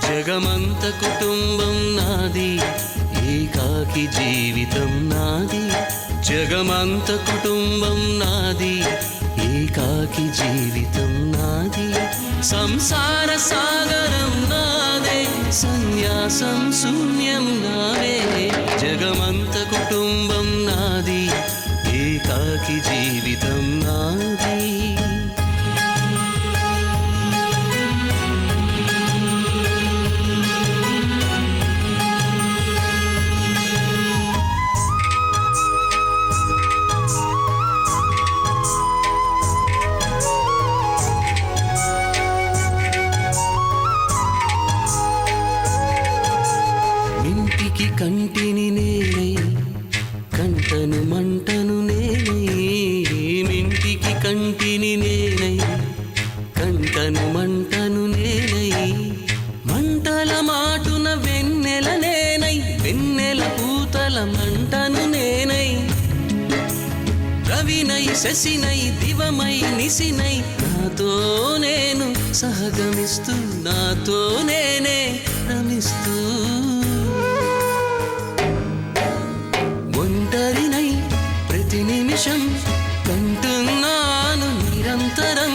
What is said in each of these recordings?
జగమంత కుటుంబం నాది, ఏకాకి జీవితం నాది. జగమంత కుటుంబం నాది, ఏకాకి జీవితం నాది. సంసార సాగరం నాదే, సన్యాసం శూన్యం నావే. జగమంత కుటుంబం నాది, ఏకాకి జీవితం నాది. ఇంటికి కంటిని నేనై, కంటను మంటను నేనై. ఇంటికి కంటిని నేనై, కంటను మంటను నేనై. మంటల మాటున వెన్నెల నేనై, వెన్నెల పూతల మంటను నేనై. రవినై శశినై దివమై నిశినై, నాతో నేను సహగమిస్తూ, నాతో నేనే రమిస్తూ. ఒంటరినై ప్రతి నిమిషం కంటున్నాను నిరంతరం.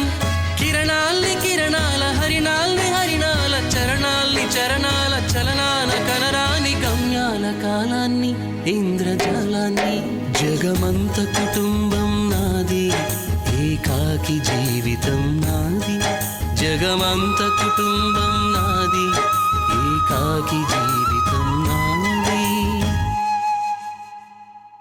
కిరణాల్ని కిరణాల, హరిణాల్ని హరిణాల, చరణాల్ని చరణాల చలనాన కనరాని గమ్యాల కాలాన్ని, ఇంద్రజాలాన్ని. జగమంత కుటుంబం నాది, ఏకాకి జీవితం నాది. జగమంత కుటుంబం నాది, ఏకాకి